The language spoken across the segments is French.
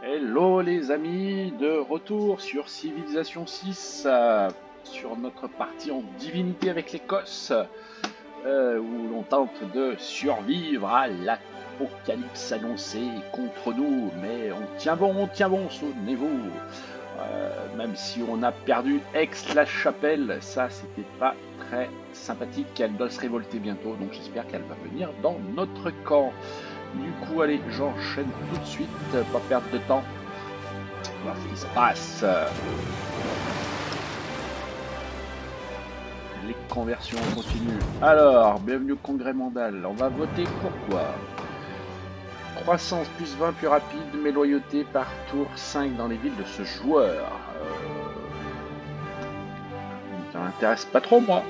Hello les amis, de retour sur Civilisation 6, sur notre partie en divinité avec l'Écosse, où l'on tente de survivre à l'apocalypse annoncée contre nous. Mais on tient bon, souvenez-vous. Même si on a perdu Aix-la-Chapelle, ça c'était pas très sympathique. Elle doit se révolter bientôt, donc j'espère qu'elle va venir dans notre camp. Du coup, allez, j'enchaîne tout de suite, pas perdre de temps. Voir ce qui se passe. Les conversions continuent. Alors, bienvenue au congrès mondial. On va voter pour quoi? Croissance plus 20 plus rapide, mais loyauté par tour 5 dans les villes de ce joueur. Ça m'intéresse pas trop, moi.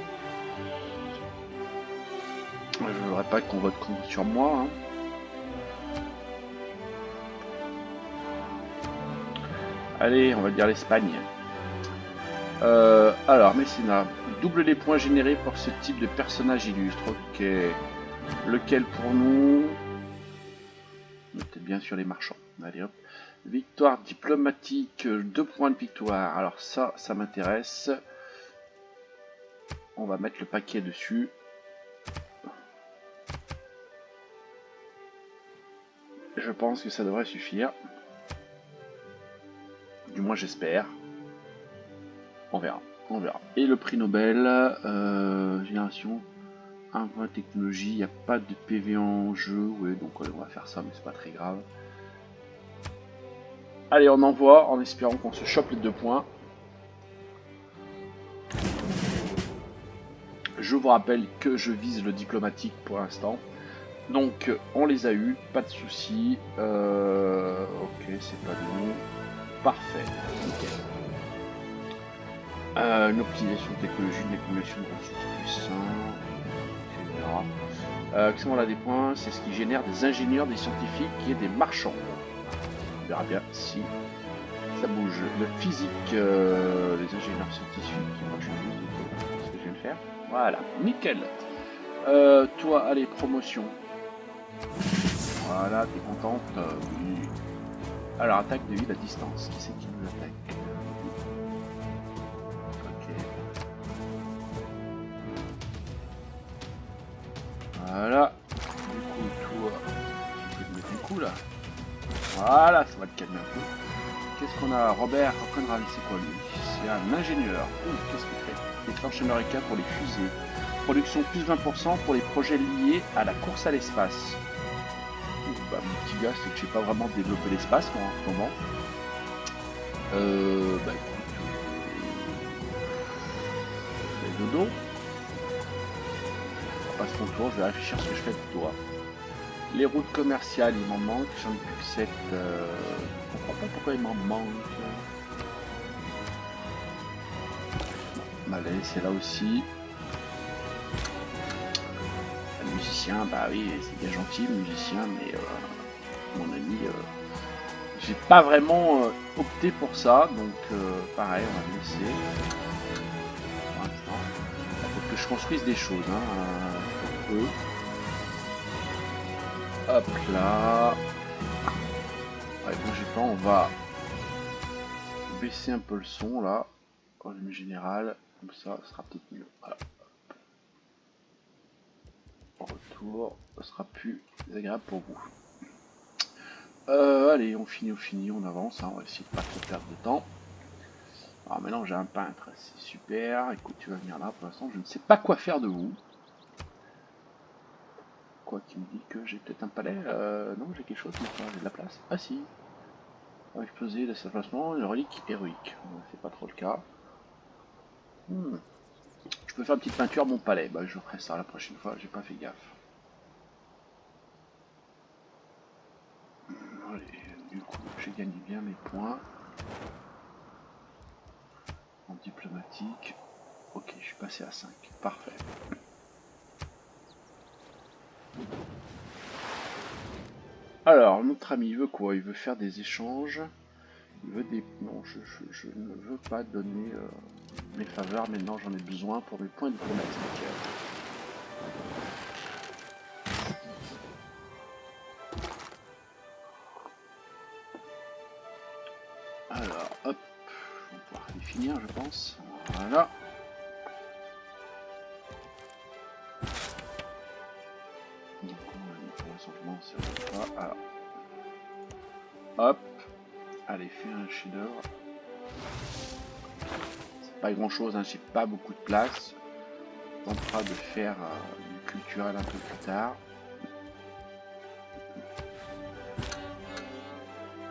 Je ne voudrais pas qu'on vote sur moi. Hein. Allez, on va dire l'Espagne. Alors, mécénat. Double les points générés pour ce type de personnage illustre. Ok. Lequel pour nous? Mettez bien sur les marchands. Allez hop. Victoire diplomatique, 2 points de victoire. Alors ça m'intéresse. On va mettre le paquet dessus. Je pense que ça devrait suffire. Du moins j'espère. On verra. On verra. Et le prix Nobel, génération, 1 point technologie, il n'y a pas de PV en jeu. Ouais, donc on va faire ça, mais c'est pas très grave. Allez, on envoie en espérant qu'on se chope les 2 points. Je vous rappelle que je vise le diplomatique pour l'instant. Donc on les a eu, pas de soucis. Ok, c'est pas long. Parfait. Nickel. Une optimisation de technologie, une accumulation de ressources puissantes, etc. Qu'est-ce qu'on a des points? C'est ce qui génère des ingénieurs, des scientifiques et des marchands. On verra bien si ça bouge. Le physique, les ingénieurs scientifiques et marchandises, c'est ce que je viens de faire. Voilà, nickel. Toi, allez, promotion. Voilà, t'es contente? Oui. Alors, attaque de ville à distance. Qui c'est qui nous attaque? Ok. Voilà. Du coup, toi, je vais te mettre un coup là. Voilà, ça va te calmer un peu. Qu'est-ce qu'on a? Robert Conrad, c'est quoi lui? C'est un ingénieur. Qu'est-ce qu'il fait? Déclenche américain pour les fusées. Production plus 20% pour les projets liés à la course à l'espace. Bah, mon petit gars, c'est que j'ai pas vraiment développé l'espace moi en ce moment. Bah écoute, dodo. On passe ton tour, je vais réfléchir ce que je fais de toi. Les routes commerciales, il m'en manque, j'en ai plus que 7. Je comprends pas pourquoi il m'en manque. Allez, c'est là aussi. Le musicien, bah oui, c'est bien gentil le musicien, mais mon ami, j'ai pas vraiment opté pour ça, donc pareil, on va le laisser. Pour l'instant, il faut que je construise des choses, hein, pour eux. Hop là. Ouais, bougez pas, on va baisser un peu le son là, volume général, comme ça, ce sera peut-être mieux. Voilà. En retour, ce sera plus agréable pour vous. Allez, on finit, on avance, hein, on va essayer de pas trop perdre de temps. Alors maintenant j'ai un peintre, c'est super. Écoute, tu vas venir là, pour l'instant je ne sais pas quoi faire de vous. Quoi qui me dit que j'ai peut-être un palais? Non, j'ai quelque chose, mais j'ai de la place. Ah si. Exploser, laisser placement, une relique héroïque. C'est pas trop le cas. Je peux faire une petite peinture à mon palais. Bah, je ferai ça la prochaine fois, j'ai pas fait gaffe. Allez, du coup, j'ai gagné bien mes points. En diplomatique. Ok, je suis passé à 5. Parfait. Alors, notre ami, il veut quoi? Il veut faire des échanges. Il veut des... Non, je ne veux pas donner mes faveurs. Maintenant, j'en ai besoin pour mes points diplomatiques. Alors, hop, on va pouvoir les finir, je pense. Voilà. Donc, pour l'assemblage, ça va pas. Alors, hop, allez, fais un chef-d'œuvre. C'est pas grand chose, hein, j'ai pas beaucoup de place. On tentera de faire du culturel un peu plus tard.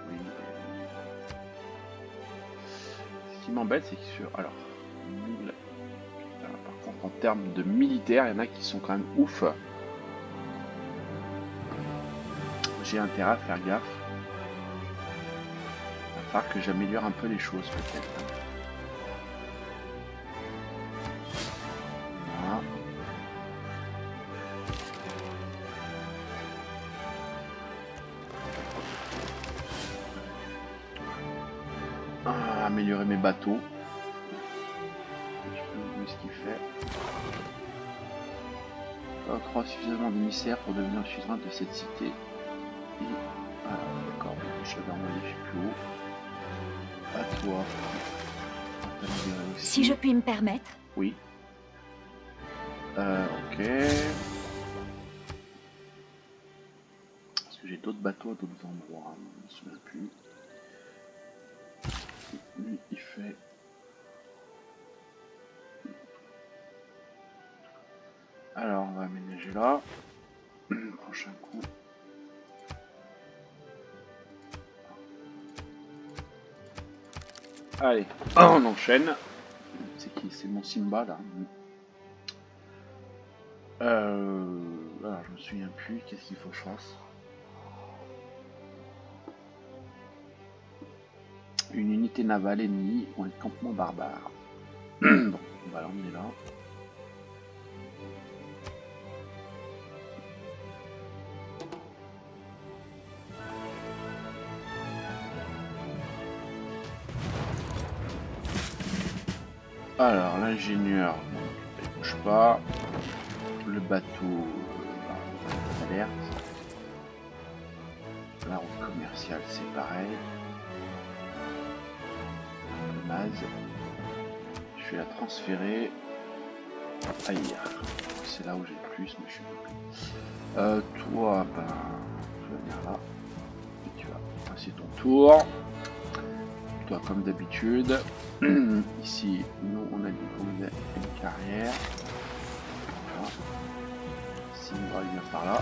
Oui. Ce qui m'embête, c'est que sur. Alors, 1000. Par contre, en termes de militaires, il y en a qui sont quand même ouf. J'ai intérêt à faire gaffe. Il va falloir que j'améliore un peu les choses, peut-être. Voilà. Améliorer mes bateaux. Je peux voir ce qu'il fait. Croire suffisamment d'émissaires pour devenir suzerain de cette cité. Et voilà, d'accord, je l'avais envoyé plus haut. À toi. Si je puis me permettre. Oui. Ok. Est-ce que j'ai d'autres bateaux à d'autres endroits? Je ne me souviens plus. Lui, il fait. Alors, on va aménager là. Prochain coup. Allez, on enchaîne. C'est qui? C'est mon Simba là. Alors, je me souviens plus. Qu'est-ce qu'il faut que je fasse? Une unité navale ennemie ou un campement barbare. Bon, on va l'emmener là. Alors, l'ingénieur, il bouge pas. Le bateau, alerte. La route commerciale, c'est pareil. Le Maz. Je vais la transférer ailleurs. C'est là où j'ai le plus, mais je suis plus. Toi, ben, tu vas venir là. Et tu vas passer ton tour. Toi, comme d'habitude. Ici, nous, on a dit qu'on avait une carrière. Voilà. Simba, il vient par là.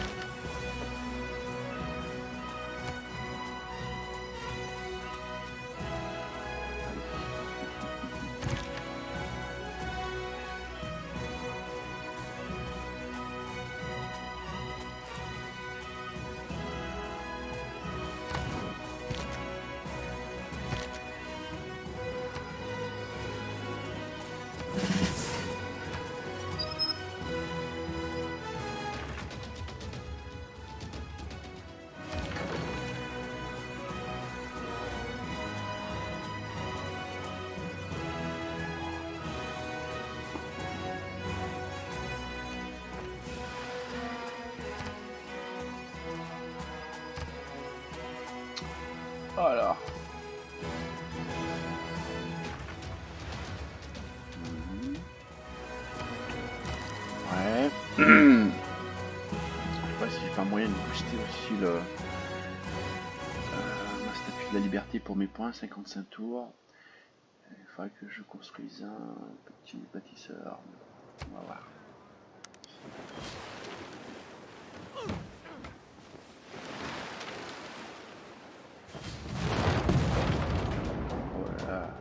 Alors. Ouais. Je sais pas si j'ai pas moyen de booster aussi le ma statue de la liberté pour mes points, 55 tours. Il faudrait que je construise un petit bâtisseur. On va voir. Voilà.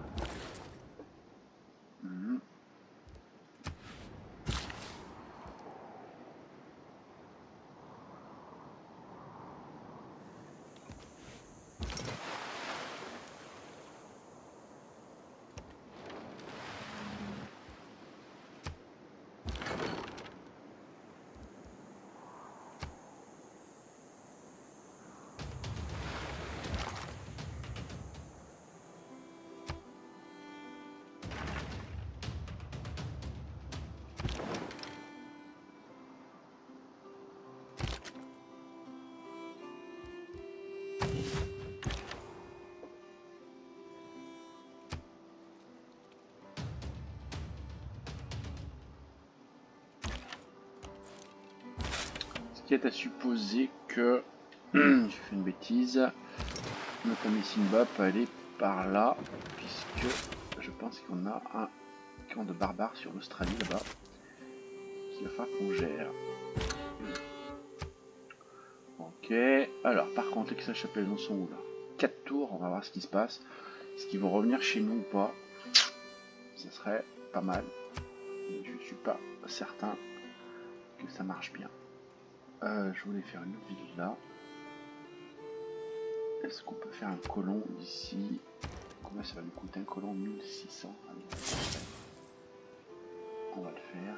qui est à supposer que j'ai fait une bêtise. Notre ami Simba peut aller par là, puisque je pense qu'on a un camp de barbares sur l'Australie là-bas, qu'il va falloir qu'on gère. Ok, alors par contre, les chapelles en sont où là? 4 tours, on va voir ce qui se passe. Est-ce qu'ils vont revenir chez nous ou pas? Ça serait pas mal, mais je suis pas certain que ça marche bien. Je voulais faire une ville là. Est-ce qu'on peut faire un colon d'ici? Combien ça va nous coûter un colon? 1600. Allez, on va le faire.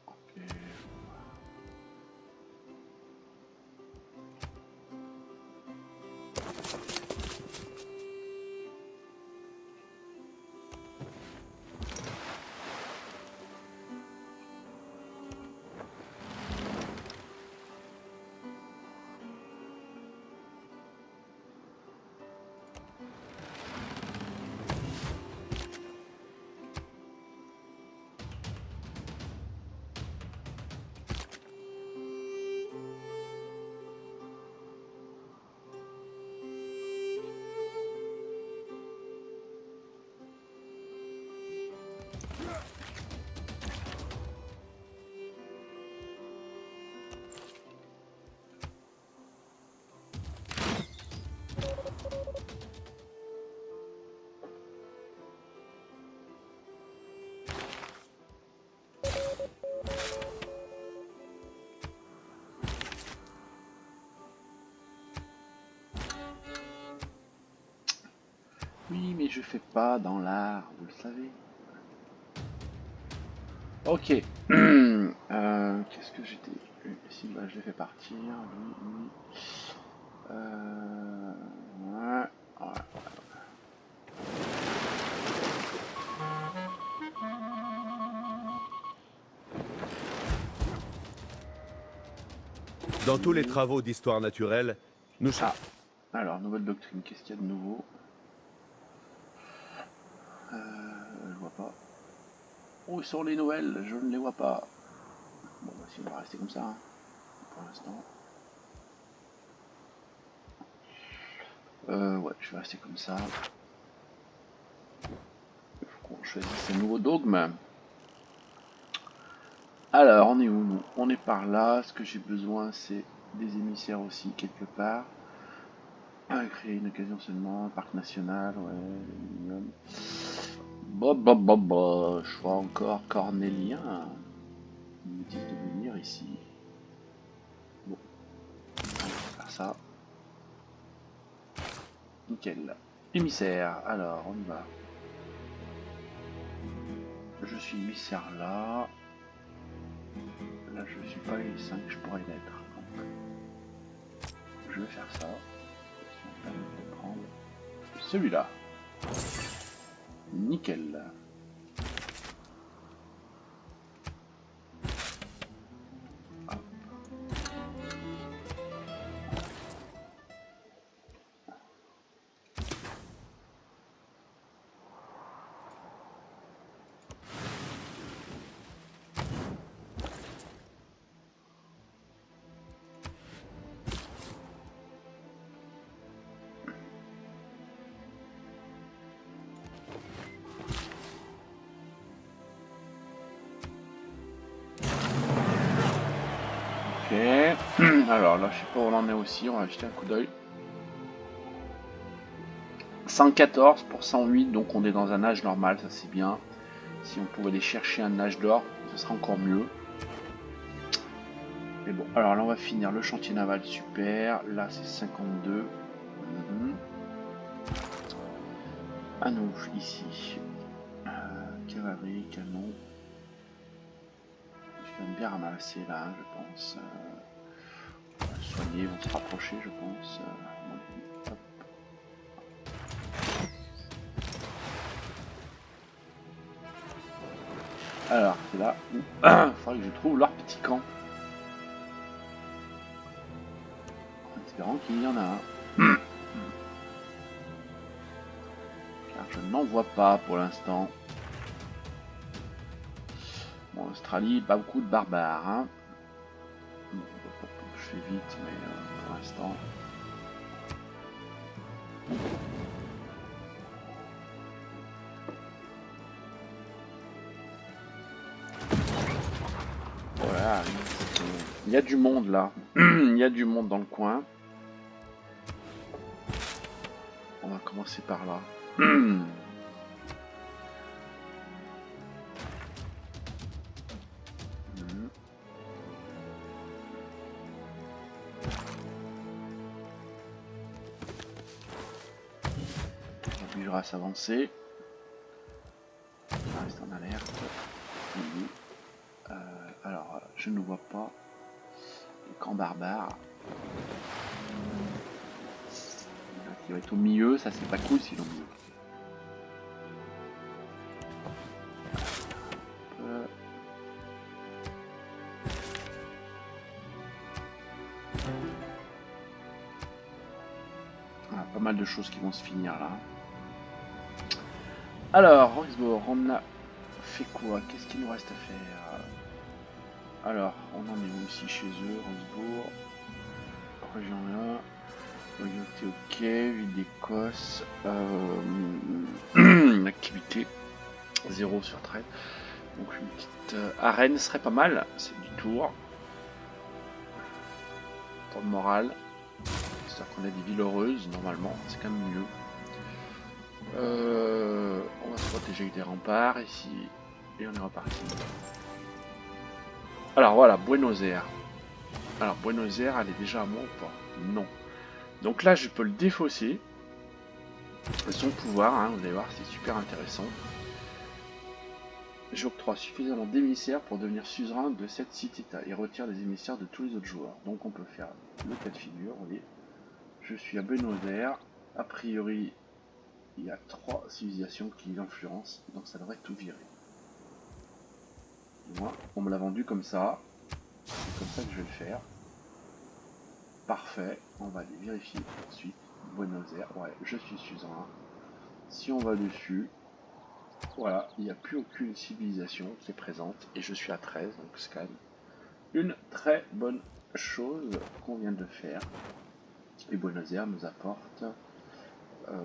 Ok. Oui, mais je fais pas dans l'art, vous le savez. Ok. Qu'est-ce que j'étais... Si, bah, je l'ai fait partir. Lui. Ouais. Dans tous les travaux d'histoire naturelle, nous... Ah. Alors, nouvelle doctrine. Qu'est-ce qu'il y a de nouveau? Je vois pas. Où sont les nouvelles? Je ne les vois pas. Bon, bah, si on va rester comme ça, hein, pour l'instant. Ouais, je vais rester comme ça. Il faut qu'on choisisse un nouveau dogme. Alors, on est où nous? On est par là. Ce que j'ai besoin, c'est des émissaires aussi, quelque part. Créer une occasion seulement. Parc national, ouais. Minimum. Je vois encore Cornélien. Ils me disent de venir ici. Bon, on va faire ça. Nickel. Émissaire, alors on y va. Je suis émissaire là. Là je suis pas les 5, je pourrais l'être. Donc je vais faire ça. Ça me permet de prendre celui-là. Nickel. Hop. Ok. Alors là je sais pas où on en est aussi, on va jeter un coup d'œil. 114 pour 108, donc on est dans un âge normal, ça c'est bien. Si on pouvait aller chercher un âge d'or, ce serait encore mieux. Mais bon, alors là on va finir le chantier naval, super. Là c'est 52. À nous, ici. Cavalerie, canon. Je vais bien ramasser là, je pense. On va soigner, ils vont se rapprocher, je pense. Bon, hop. Alors, c'est là où il faudrait que je trouve leur petit camp. En espérant qu'il y en a un. Je n'en vois pas pour l'instant. Bon, Australie, pas beaucoup de barbares. Hein. Je fais vite, mais pour l'instant... Voilà, il y a du monde là. Il y a du monde dans le coin. On va commencer par là. On obligera à s'avancer. On reste en alerte. Alors, je ne vois pas le camp barbare. Il va être au milieu, ça c'est pas cool s'il est au milieu. Pas mal de choses qui vont se finir là. Alors, Roxbourg, on a fait quoi? Qu'est-ce qu'il nous reste à faire? Alors, on en est où ici chez eux? Roxbourg, région 1, loyauté ok, ville d'Écosse, activité 0 sur 13. Donc une petite arène serait pas mal, c'est du tour. Temps de morale. C'est-à-dire qu'on a des villes heureuses, normalement, c'est quand même mieux. On va se protéger avec des remparts ici, et on est reparti. Alors voilà, Buenos Aires. Alors Buenos Aires, elle est déjà à moi ou pas? Non. Donc là, je peux le défausser. Son pouvoir, hein, vous allez voir, c'est super intéressant. J'octroie suffisamment d'émissaires pour devenir suzerain de cette cité-état et retire les émissaires de tous les autres joueurs. Donc on peut faire le cas de figure, vous voyez. Je suis à Buenos Aires, a priori il y a 3 civilisations qui l'influencent, donc ça devrait tout virer. Moi, on me l'a vendu comme ça, c'est comme ça que je vais le faire. Parfait, on va aller vérifier ensuite. Buenos Aires, ouais, je suis suzerain. Si on va dessus, voilà, il n'y a plus aucune civilisation qui est présente et je suis à 13, donc c'est quand même une très bonne chose qu'on vient de faire. Et Buenos Aires nous apporte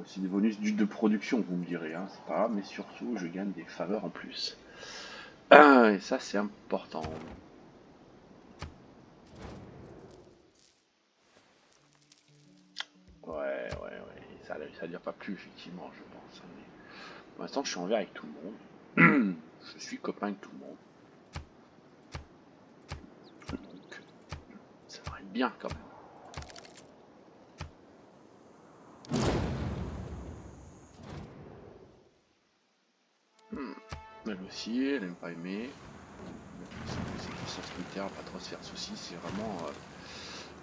c'est des bonus de production, vous me direz, hein, c'est pas grave, mais surtout je gagne des faveurs en plus. Et ça c'est important. Ouais, ça ne dure pas plus effectivement, je pense. Mais pour l'instant, je suis en vert avec tout le monde. Je suis copain avec tout le monde. Donc, ça devrait être bien quand même. Elle aussi, elle n'aime pas aimer. C'est puissance militaire, pas trop se faire de soucis, c'est vraiment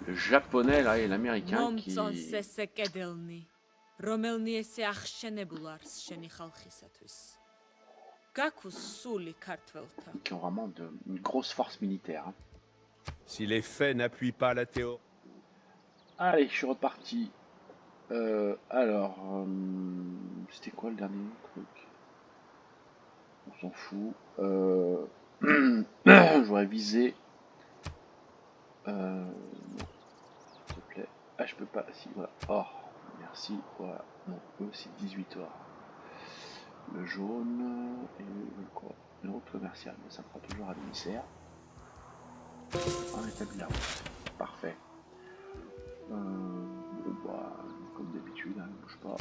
le japonais là et l'américain qui ont vraiment une grosse force militaire. Hein. Si les faits n'appuient pas la théorie... Allez, je suis reparti. Alors, c'était quoi le dernier truc? On s'en fout. J'aurais visé. Non, s'il te plaît. Ah, je peux pas. Si, voilà. Oh, merci. Voilà. Non, eux, c'est 18 heures. Le jaune. Et quoi? L'autre commercial. Mais ça fera toujours à l'émissaire. On établit la route. Parfait. Bon, bah, comme d'habitude, hein, ne bouge pas.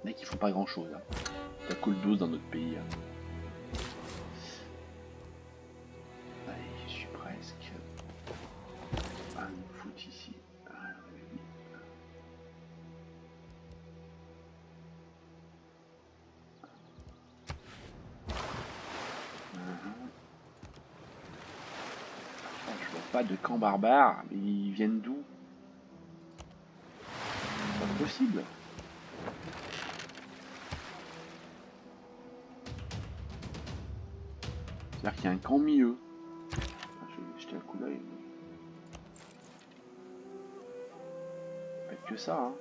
Mais qui font pas grand chose. Hein. Ça coule 12 dans notre pays. Hein. Allez, je suis presque. Ah, il me fout ici. Ah, oui. Je vois pas de camp barbare, mais ils viennent d'où? C'est pas possible. C'est-à-dire qu'il y a un camp milieu. Je vais jeter un coup d'œil. Pas que ça, hein.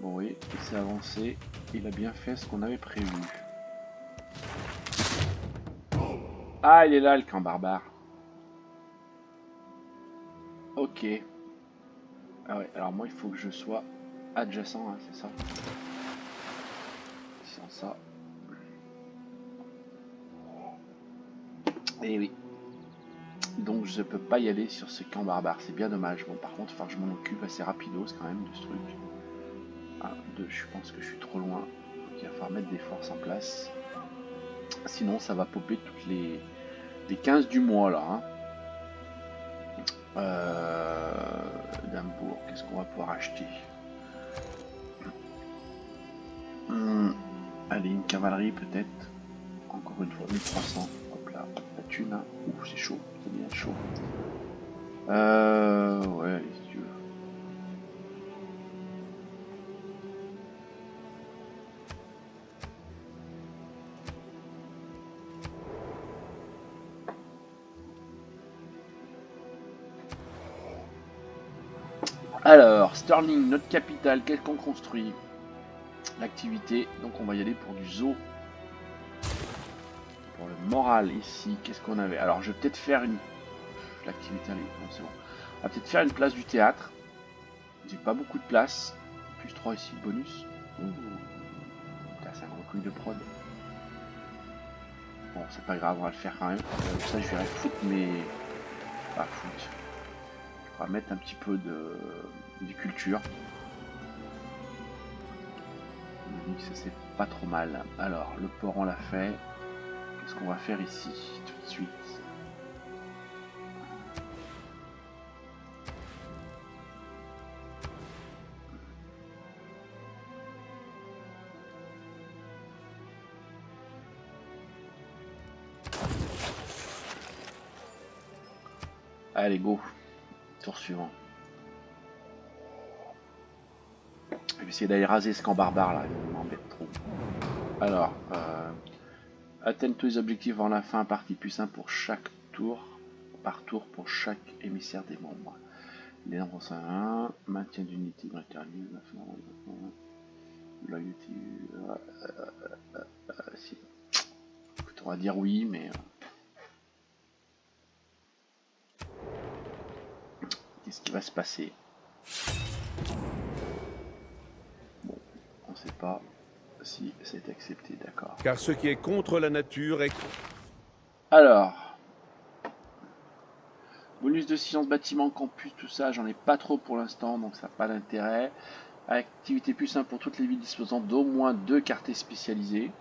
Bon oui, il s'est avancé. Il a bien fait ce qu'on avait prévu. Ah, il est là le camp barbare. Ok. Ah ouais, alors moi il faut que je sois adjacent, hein, c'est ça. Sans ça. Et oui. Donc je peux pas y aller sur ce camp barbare, c'est bien dommage. Bon par contre il va falloir que je m'en occupe assez rapidos quand même de ce truc. Ah, je pense que je suis trop loin. Donc il va falloir mettre des forces en place. Sinon ça va popper toutes les 15 du mois là. Hein. D'Hambourg, qu'est-ce qu'on va pouvoir acheter? Allez, une cavalerie peut-être. Encore une fois, 1300. Hop là, la thune. Hein. Ouh, c'est chaud, c'est bien chaud. Ouais, allez, si tu veux. Alors, Sterling, notre capitale, qu'est-ce qu'on construit? L'activité, donc on va y aller pour du zoo. Pour le moral ici, qu'est-ce qu'on avait? Alors je vais peut-être faire une... L'activité, allez, non c'est bon. On va peut-être faire une place du théâtre. J'ai pas beaucoup de place. Plus 3 ici, bonus. Ouh. Putain, c'est un gros couille de prod. Bon, c'est pas grave, on va le faire quand même. Ça, je vais foutre mes... Pas foutre. On va mettre un petit peu de culture. Ça c'est pas trop mal. Alors, le port on l'a fait. Qu'est-ce qu'on va faire ici tout de suite? Allez, go. Tour suivant. Je vais essayer d'aller raser ce camp barbare là, il m'embête trop. Alors, atteindre tous les objectifs en la fin, partie plus 1 pour chaque tour, par tour pour chaque émissaire des membres. Les nombres sont 1, maintien d'unité dans le terminal, loyauté. Si. Écoute, on va dire oui, mais. Qu'est-ce qui va se passer? Bon, on sait pas si c'est accepté, d'accord. Car ce qui est contre la nature est... Alors, bonus de science, bâtiment, campus, tout ça, j'en ai pas trop pour l'instant, donc ça n'a pas d'intérêt. Activité plus simple pour toutes les villes disposant d'au moins 2 quartiers spécialisés.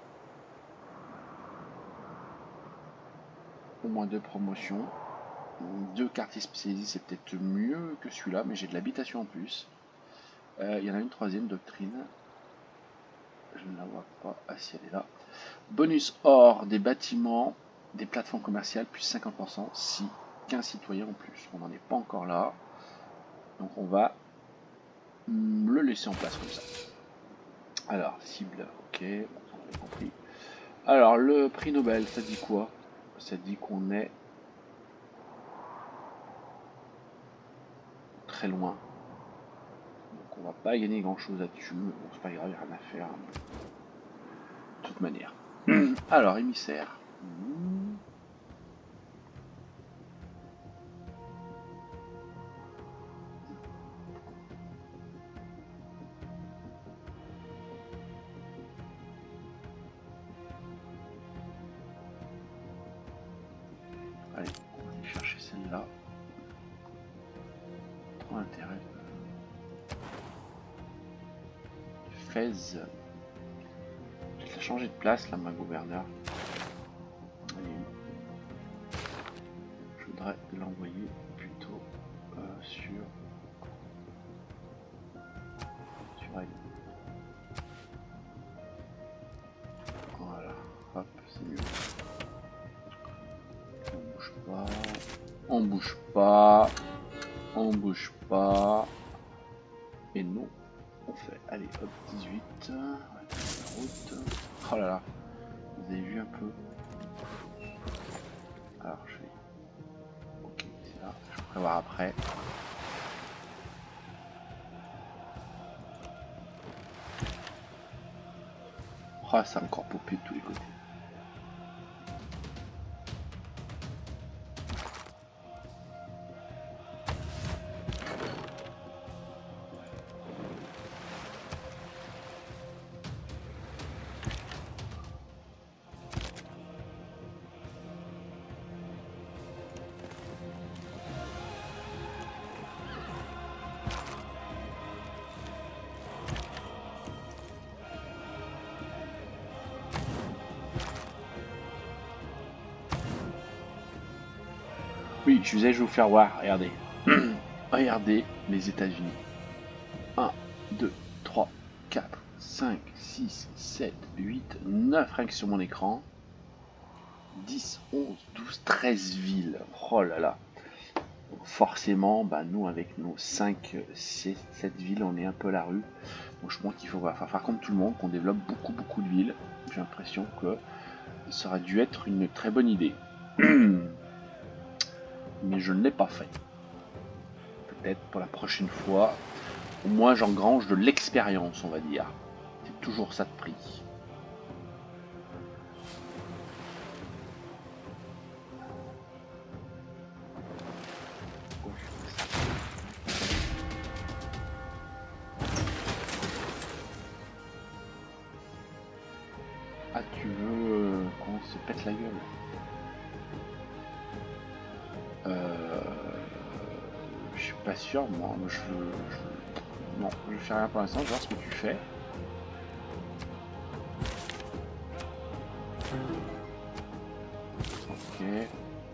Au moins 2 promotions. 2 quartiers spécialisés, c'est peut-être mieux que celui-là, mais j'ai de l'habitation en plus. Il y en a une troisième, doctrine. Je ne la vois pas. Ah si, elle est là. Bonus or des bâtiments, des plateformes commerciales, plus 50% si 15 citoyens en plus. On n'en est pas encore là. Donc on va le laisser en place comme ça. Alors, cible, ok, on a compris. Alors, le prix Nobel, ça dit quoi? Ça dit qu'on est très loin. Donc on va pas gagner grand chose là-dessus. Bon, c'est pas grave, il n'y a rien à faire. De toute manière. Alors, émissaire. Allez, on va aller chercher celle-là. Trop intérêt. Fez. Je vais changer de place là, ma gouverneur. Allez. Je voudrais l'envoyer plutôt sur elle. Voilà, hop, c'est mieux. On bouge pas. On bouge pas. On bouge pas. Et nous, on fait, allez, hop, 18. On va faire la route. Oh là là, vous avez vu un peu. Alors, je vais. Ok, c'est là, je vais prévoir après. Ah, ça a encore popé de tous les côtés. Oui, je vais vous faire voir, regardez. Regardez les États-Unis. 1, 2, 3, 4, 5, 6, 7, 8, 9 rien que sur mon écran. 10, 11, 12, 13 villes. Oh là là. Forcément, bah nous avec nos 5, 6, 7 villes, on est un peu à la rue. Donc je pense qu'il faut faire comme tout le monde, qu'on développe beaucoup de villes. J'ai l'impression que ça aurait dû être une très bonne idée. Mais je ne l'ai pas fait. Peut-être pour la prochaine fois. Au moins j'engrange de l'expérience, on va dire. C'est toujours ça de prix. Ah, tu veux qu'on se pète la gueule? Je suis pas sûr, moi. Non, je fais rien pour l'instant, je vais voir ce que tu fais. Ok.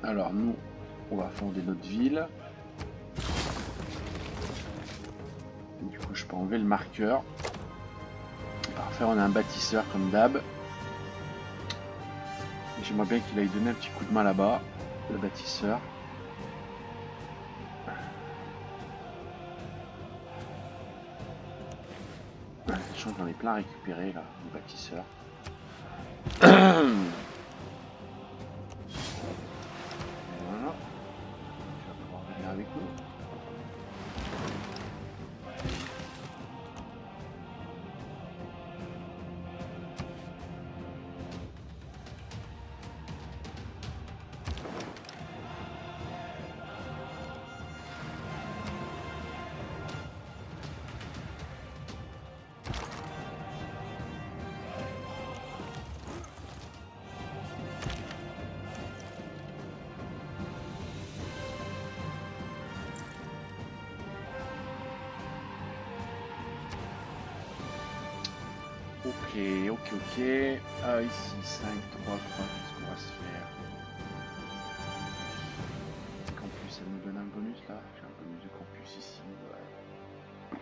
Alors nous, on va fonder notre ville. Du coup, je peux enlever le marqueur. Parfait, on a un bâtisseur comme d'hab. J'aimerais bien qu'il aille donner un petit coup de main là-bas, le bâtisseur. Je crois que j'en ai plein à récupérer là, le bâtisseur. Voilà. Tu vas pouvoir venir avec nous. Ok. Ah, ici, 5, 3, qu'est-ce qu'on va se faire? Campus, elle nous donne un bonus là. J'ai un bonus de campus ici. Ouais.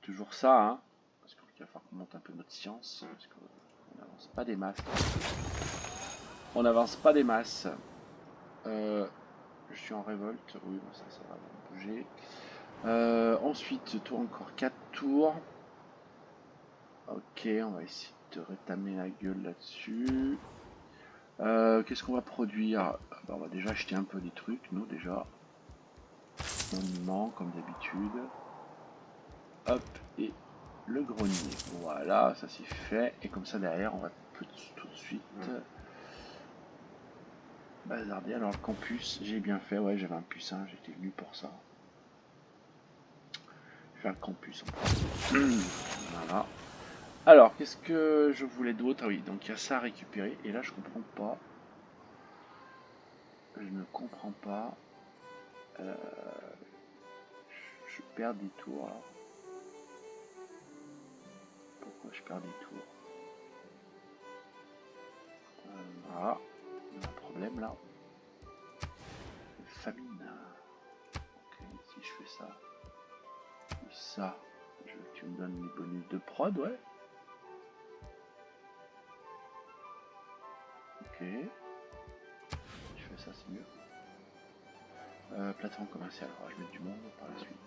Toujours ça, hein. Parce qu'il va falloir qu'on monte un peu notre science. Parce qu'on n'avance pas des masses. On n'avance pas des masses. Je suis en révolte. Oui, bon, ça va bouger. Ensuite, tour encore 4 tours. Ok, on va essayer de rétamer la gueule là-dessus. Qu'est-ce qu'on va produire? On va déjà acheter un peu des trucs, nous déjà. Monument, comme d'habitude. Hop, et le grenier. Voilà, ça c'est fait. Et comme ça derrière, on va tout de suite bazarder. Alors le campus, j'ai bien fait. Ouais, j'avais un pucein, j'étais venu pour ça. Faire le campus. Voilà. Alors, qu'est-ce que je voulais d'autre? Ah oui, donc il y a ça à récupérer. Et là, je comprends pas. Je ne comprends pas. Je perds des tours. Alors. Pourquoi je perds des tours? Voilà. On a un problème là. Famine. Ok, si je fais ça. Et ça. Je veux que tu me donnes les bonus de prod, ouais. Ok. Je fais ça, c'est mieux. Plateforme commerciale. Alors, je vais mettre du monde par la suite.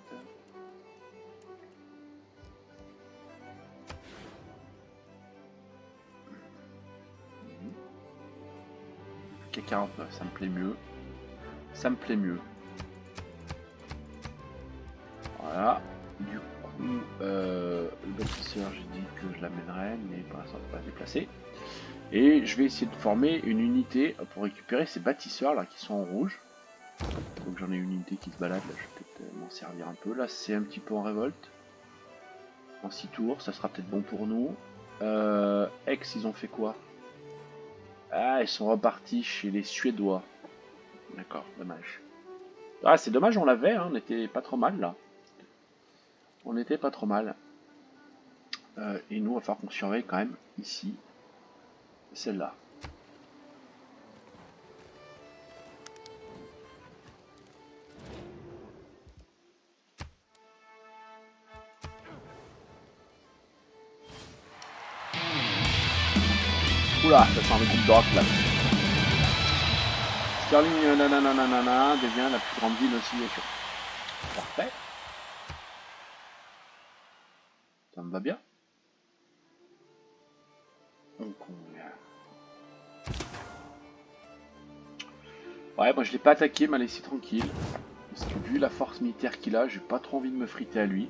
Ok, 49, ça me plaît mieux. Ça me plaît mieux. Voilà. Du coup, bâtisseur, j'ai dit que je l'amènerais, mais pour l'instant, on va pas se déplacer. Et je vais essayer de former une unité pour récupérer ces bâtisseurs là qui sont en rouge. Donc j'en ai une unité qui se balade là, je vais peut-être m'en servir un peu. Là, c'est un petit peu en révolte. En 6 tours, ça sera peut-être bon pour nous. Aix, ils ont fait quoi? Ah, ils sont repartis chez les Suédois. D'accord, dommage. Ah, c'est dommage, on l'avait, hein, on était pas trop mal là. On n'était pas trop mal. Et nous, il va falloir qu'on surveille quand même ici, celle-là. Oula, ça sent le groupe de rock là. Sterling nanana devient la plus grande ville aussi. Parfait. Ça me va bien. Donc ouais, moi je l'ai pas attaqué, il m'a laissé tranquille. Parce que vu la force militaire qu'il a, j'ai pas trop envie de me friter à lui.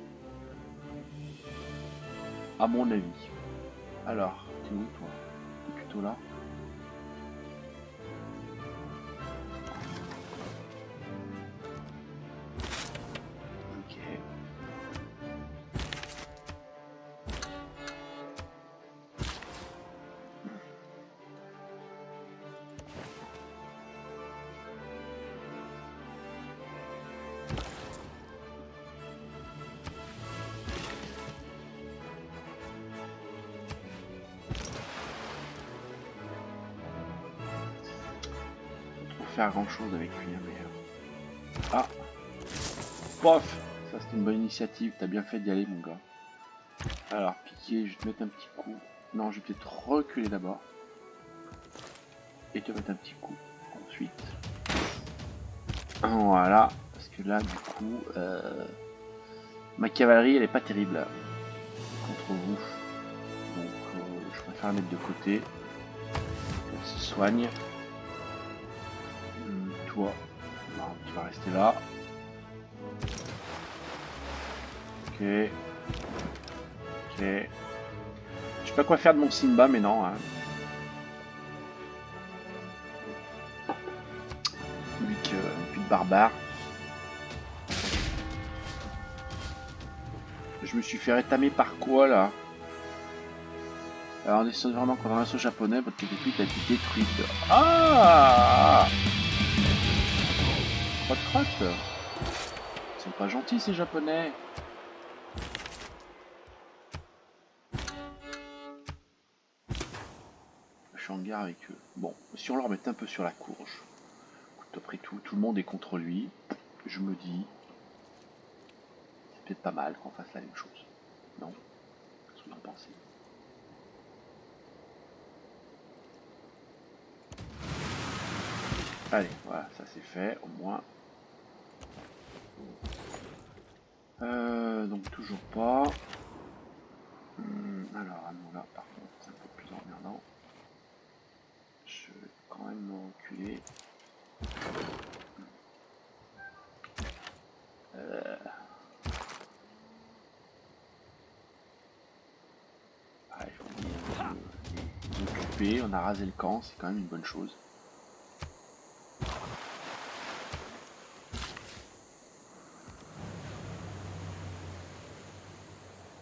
À mon avis. Alors, t'es où toi? T'es plutôt là. Ok. Faire grand chose avec lui, mais... Ah. Pof. Ça c'était une bonne initiative, t'as bien fait d'y aller mon gars. Alors piquer, je vais te mettre un petit coup. Non, je vais peut-être reculer d'abord. Et te mettre un petit coup ensuite. Voilà, parce que là du coup ma cavalerie elle est pas terrible contre vous. Donc je préfère la mettre de côté. Elle se soigne. Toi, non, tu vas rester là. Ok. Ok. Je sais pas quoi faire de mon Simba, mais non. Hein. Lui que de barbare. Je me suis fait rétamer par quoi là? Alors, en décidant vraiment contre un assaut japonais, votre catapult a été détruite. Ah! Crotte. Ils sont pas gentils ces japonais. Je suis en guerre avec eux. Bon, si on leur mettait un peu sur la courge. Après tout le monde est contre lui. Je me dis, c'est peut-être pas mal qu'on fasse la même chose. Non? Qu'est-ce que vous en pensez? Allez, voilà, ça c'est fait, au moins. Donc toujours pas. Alors, là, par contre, c'est un peu plus emmerdant. Je vais quand même me reculer. Allez, on est occupé, on a rasé le camp, c'est quand même une bonne chose.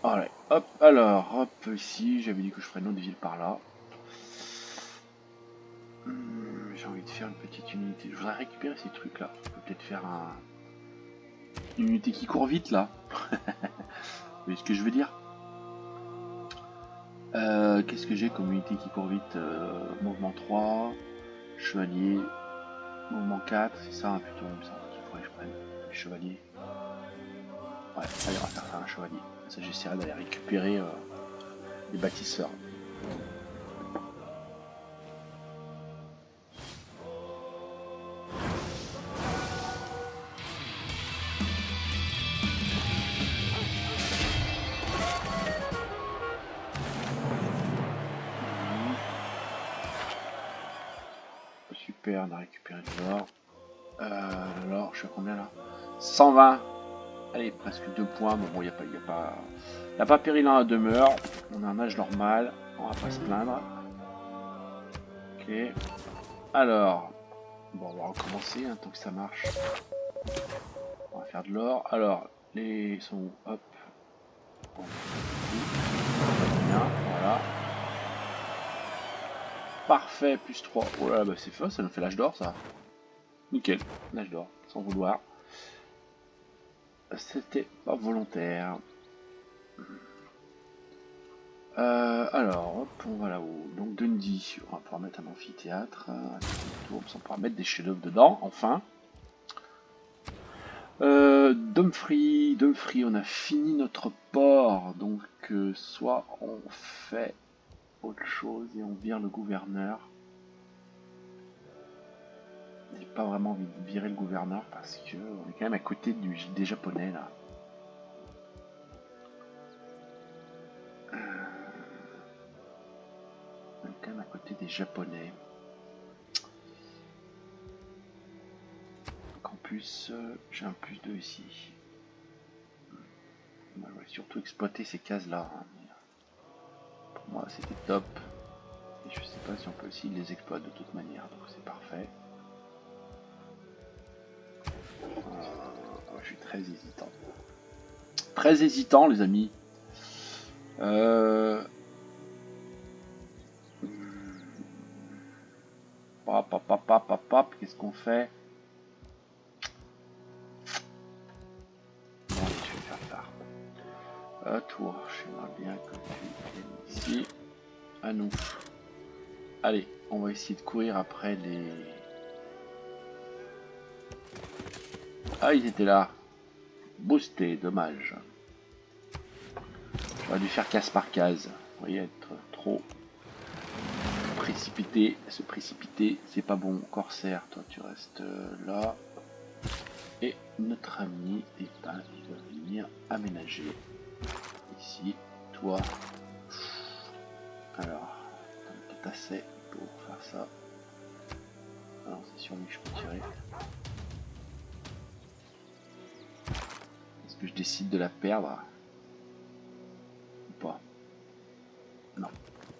Allez, hop, alors, hop, ici, j'avais dit que je ferais une autre ville par là. J'ai envie de faire une petite unité. Je voudrais récupérer ces trucs là. Je peux peut-être faire une unité qui court vite là. Vous voyez ce que je veux dire? Qu'est-ce que j'ai comme unité qui court vite? Mouvement 3, chevalier, mouvement 4, c'est ça plutôt, il me semble qu'il faudrait que je prenne. Chevalier. Ouais, allez, on va faire ça un chevalier. Ça, j'essaierai d'aller récupérer les bâtisseurs. Super, on a récupéré de l'or. L'or, je suis à combien là? 120. Allez, presque 2 points. Bon, il n'y a pas péril dans la demeure. On a un âge normal. On va pas se plaindre. Ok. Alors. Bon, on va recommencer tant que ça marche. On va faire de l'or. Alors, les sont où? Hop. Bien, voilà. Parfait, plus 3. Oh là là, bah c'est faux, ça nous fait l'âge d'or ça. Nickel, l'âge d'or, sans vouloir. C'était pas volontaire. Alors, hop, on va là-haut. Donc Dundee, on va pouvoir mettre un amphithéâtre. On pourra mettre des chefs-d'œuvre dedans, enfin. Dumfries, on a fini notre port. Donc, soit on fait autre chose et on vire le gouverneur. J'ai pas vraiment envie de virer le gouverneur parce que on est quand même à côté des Japonais là. On est quand même à côté des Japonais. Donc en plus, j'ai un plus 2 ici. Moi, je vais surtout exploiter ces cases là. Hein. Pour moi, c'était top. Et je sais pas si on peut aussi les exploiter de toute manière. Donc c'est parfait. Je suis très hésitant. Très hésitant, les amis. Qu'est-ce qu'on fait? Bon, allez, je vais faire ça. Toi, j'aimerais bien que tu viennes ici. À nous. Allez, on va essayer de courir après les... Ah, ils étaient là. Boosté, dommage. J'aurais dû faire case par case. Vous voyez, être trop précipité. Se précipiter, c'est pas bon. Corsaire, toi tu restes là. Et notre ami, il va venir aménager. Ici, toi. Alors, tout assez pour faire ça. Alors, c'est sur lui que je peux tirer. Est-ce que je décide de la perdre? Ou pas? Non,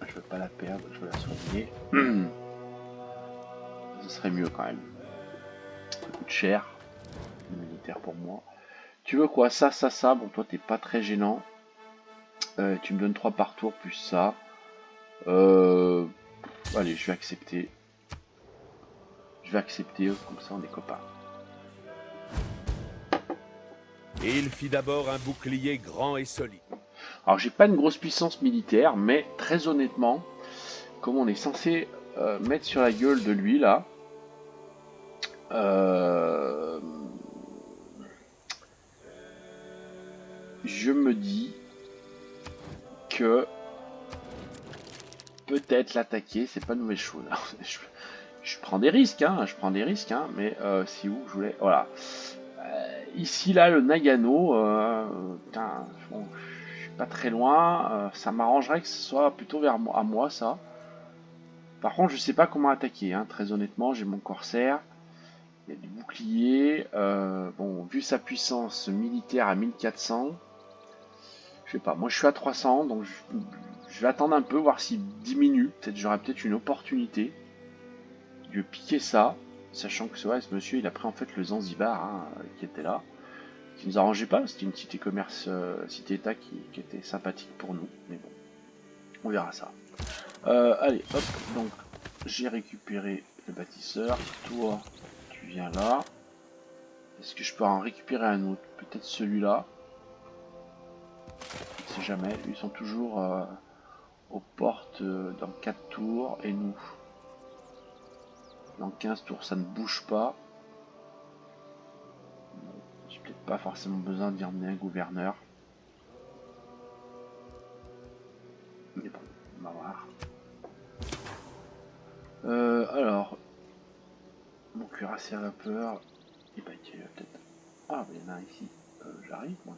je veux pas la perdre, je veux la soigner. Ce serait mieux quand même. Ça coûte cher. Militaire pour moi. Tu veux quoi? Ça. Bon, toi, t'es pas très gênant. Tu me donnes 3 par tour plus ça. Allez, je vais accepter. Comme ça on est copains. Et il fit d'abord un bouclier grand et solide. Alors, j'ai pas une grosse puissance militaire, mais très honnêtement, comme on est censé mettre sur la gueule de lui là, je me dis que peut-être l'attaquer, c'est pas une mauvaise chose. Je prends des risques, mais si où je voulais, voilà. Ici là, le Nagano, putain, bon, je suis pas très loin. Ça m'arrangerait que ce soit plutôt vers moi, à moi ça. Par contre, je sais pas comment attaquer. Hein, très honnêtement, j'ai mon corsaire. Il y a du bouclier. Bon, vu sa puissance militaire à 1400, je sais pas. Moi, je suis à 300, donc je vais attendre un peu, voir s'il diminue. Peut-être j'aurai peut-être une opportunité de piquer ça, sachant que ce monsieur, il a pris en fait le Zanzibar hein, qui était là, qui nous arrangeait pas. C'était une cité commerce, cité-État qui était sympathique pour nous, mais bon, on verra ça. Allez, hop. Donc, j'ai récupéré le bâtisseur. Toi, tu viens là. Est-ce que je peux en récupérer un autre? Peut-être celui-là. Je sais jamais. Ils sont toujours aux portes dans 4 tours. Et nous, dans 15 tours, ça ne bouge pas. J'ai peut-être pas forcément besoin d'y emmener un gouverneur. Mais bon, on va voir. Alors, mon cuirassé vapeur. Et bah, il y a peut-être. Ah, mais il y en a un ici. J'arrive, moi.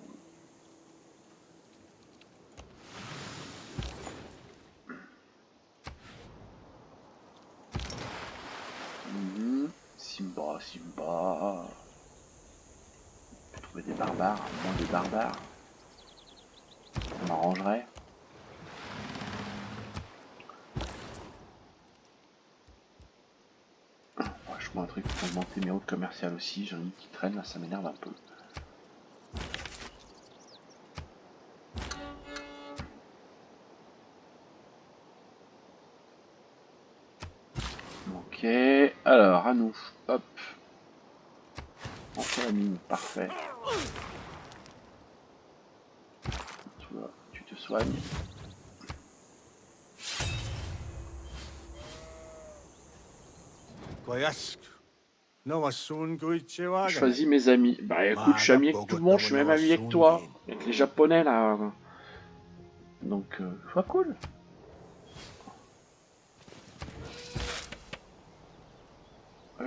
Simba. On peut trouver des barbes barbares, moins des barbares. On m'arrangerait. Je vois un truc pour augmenter mes routes commerciales aussi. J'en ai une qui traîne là, ça m'énerve un peu. Ok, alors à nous. Hop. On fait la mine, parfait. Toi, tu te soignes. Je choisis mes amis. Bah écoute, je suis ami avec tout le monde, je suis même ami avec toi. Avec les japonais là. Donc, soit cool.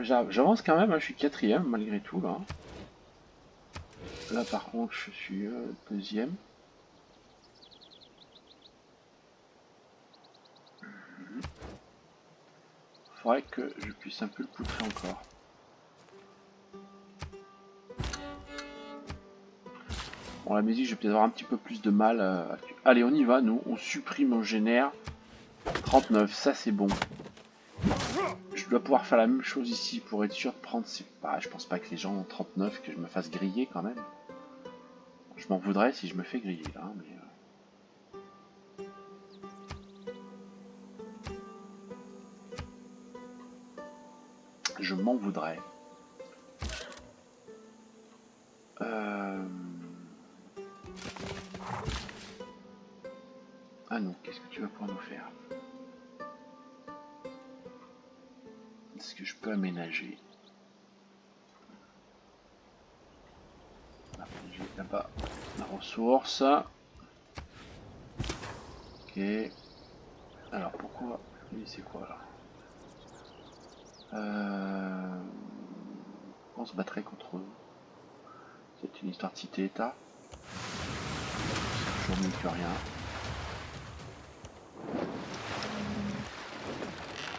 J'avance quand même, hein, je suis quatrième malgré tout là. Là par contre, je suis deuxième. Faudrait que je puisse un peu le poutrer encore. Bon, la musique, je vais peut-être avoir un petit peu plus de mal. Allez, on y va, nous. On supprime, on génère. 39, ça c'est bon. Je dois pouvoir faire la même chose ici pour être sûr de prendre... je pense pas que les gens ont 39, que je me fasse griller quand même. Je m'en voudrais si je me fais griller là, mais... Je m'en voudrais. Ah non, qu'est-ce que tu vas pouvoir nous faire? Est-ce que je peux aménager? J'ai là-bas la ressource. Ok. Alors pourquoi? Oui, c'est quoi là? On se battrait contre eux. C'est une histoire de cité-état. C'est toujours mieux que rien.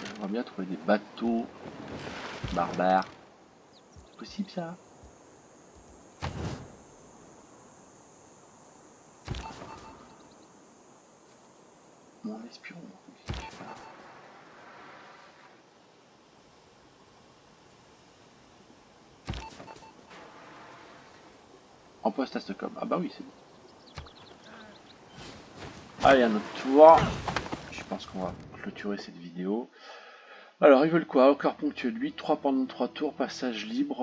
J'aimerais bien trouver des bateaux barbares. C'est possible ça? Mon espion. Qu'est-ce que tu fais là? En poste à Stockholm. Ah bah oui, c'est bon. Allez, un autre tour. Je pense qu'on va clôturer cette vidéo. Alors, ils veulent quoi? Encore ponctuel 8, 3 pendant 3 tours, passage libre,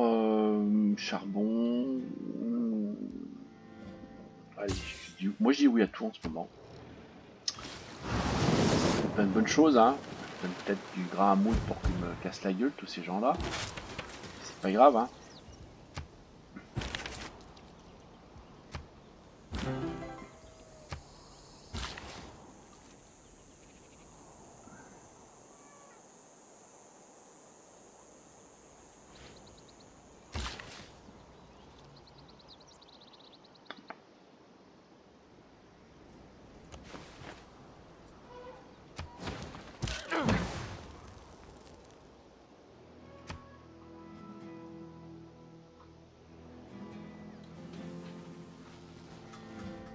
charbon. Allez, moi je dis oui à tout en ce moment. Plein de bonnes choses, hein. Je donne peut-être du grain à moudre pour qu'ils me cassent la gueule, tous ces gens-là. C'est pas grave, hein.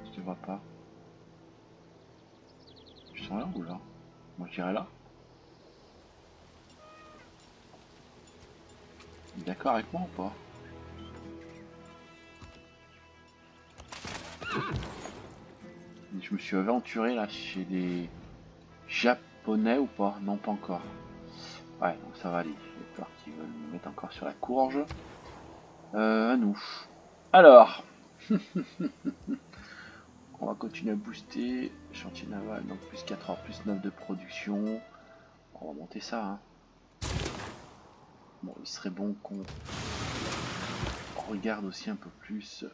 Je te vois pas. Je sens là ou là? Moi je dirais là. D'accord avec moi ou pas? Je me suis aventuré là chez des japonais ou pas? Non, pas encore. Ouais, donc ça va aller. J'ai peur qu'ils veulent me mettre encore sur la courge. À nous. Alors, on va continuer à booster. Chantier naval, donc plus 4 heures, plus 9 de production. On va monter ça. Hein. Bon, il serait bon qu'on regarde aussi un peu plus.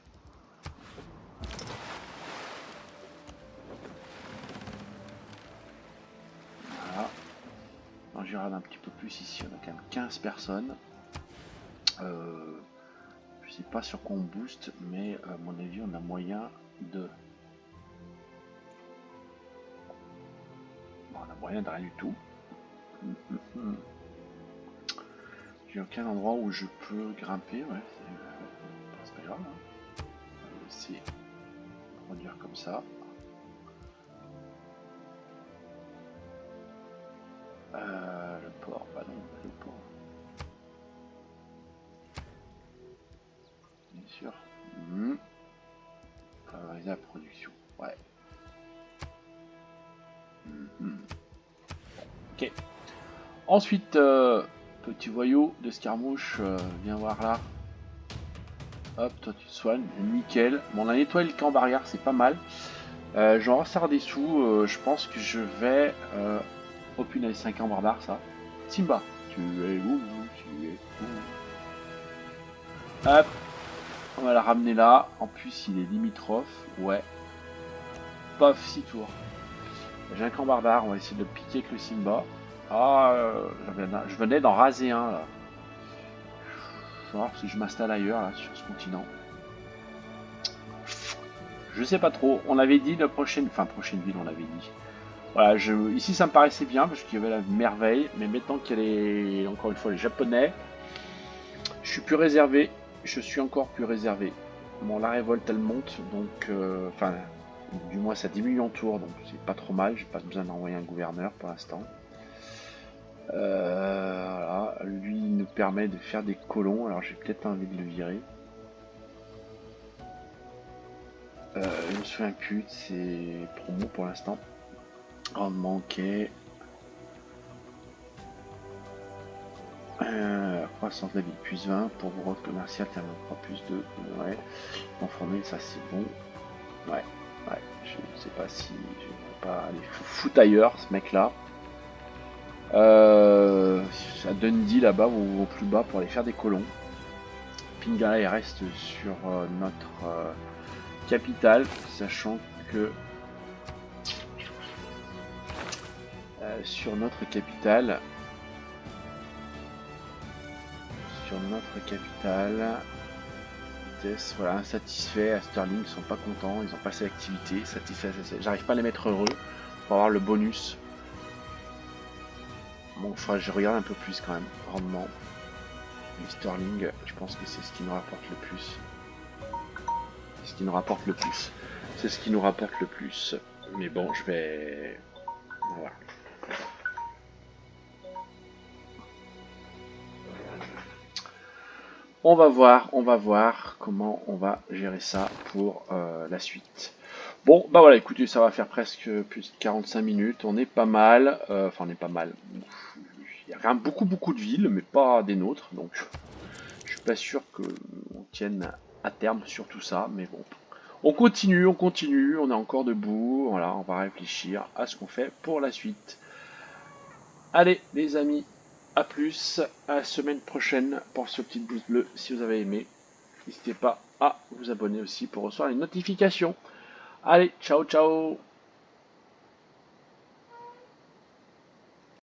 Voilà. Alors, je regarde un petit peu plus ici. On a quand même 15 personnes. Je sais pas sur quoi on booste, mais à mon avis, on a moyen de. Bon, on a moyen de rien du tout. J'ai aucun endroit où je peux grimper, ouais. C'est pas grave. Hein. laisser produire comme ça. Le port, bah non, le port. Bien sûr. Favoriser la production. Ouais. Ok. Ensuite, petit voyou d'escarmouche, viens voir là. Hop, toi tu te soignes, nickel. Bon, on a nettoyé le camp barrière, c'est pas mal. J'en ressors des sous, je pense que je vais... Oh punaise, c'est un camp barbare ça. Simba, tu es où? Tu es où? Hop, on va la ramener là. En plus, il est limitrophe. Ouais. Paf, 6 tours. J'ai un camp barbare, on va essayer de le piquer avec le Simba. Ah, je venais d'en raser un là. Je vais voir si je m'installe ailleurs là, sur ce continent. Je sais pas trop. On avait dit la prochaine, enfin prochaine ville, on avait dit. Voilà, ici ça me paraissait bien parce qu'il y avait la merveille, mais maintenant qu'elle est encore une fois les Japonais, je suis plus réservé. Je suis encore plus réservé. Bon, la révolte elle monte, donc enfin, du moins ça diminue en tour, donc c'est pas trop mal. J'ai pas besoin d'envoyer un gouverneur pour l'instant. Voilà, lui il nous permet de faire des colons, alors j'ai peut-être envie de le virer. Je me souviens plus de ses promos pour l'instant. Rendement ok. Croissance de la vie plus 20 pour vos rôles commercial terme 3 plus 2. Ouais. Informé, ça c'est bon. Ouais. Ouais. Je sais pas si je ne vais pas aller foutre ailleurs ce mec là. À Dundee là-bas ou au plus bas pour aller faire des colons. Pingala il reste sur notre capitale, sachant que sur notre capitale, vitesse, voilà, insatisfait, à Sterling, ils sont pas contents, ils ont passé l'activité, satisfait, j'arrive pas à les mettre heureux pour avoir le bonus. Bon, je regarde un peu plus quand même, rendement. Mais Sterling, je pense que c'est ce qui nous rapporte le plus. C'est ce qui nous rapporte le plus. C'est ce qui nous rapporte le plus. Mais bon, je vais... Voilà. On va voir comment on va gérer ça pour la suite. Bon, bah voilà, écoutez, ça va faire presque plus de 45 minutes. On est pas mal. Enfin, on est pas mal. Il y a quand même beaucoup de villes, mais pas des nôtres. Donc, je suis pas sûr qu'on tienne à terme sur tout ça. Mais bon, on continue. On est encore debout. Voilà, on va réfléchir à ce qu'on fait pour la suite. Allez, les amis. A plus, à la semaine prochaine pour ce petit pouce bleu si vous avez aimé. N'hésitez pas à vous abonner aussi pour recevoir les notifications. Allez, ciao ciao.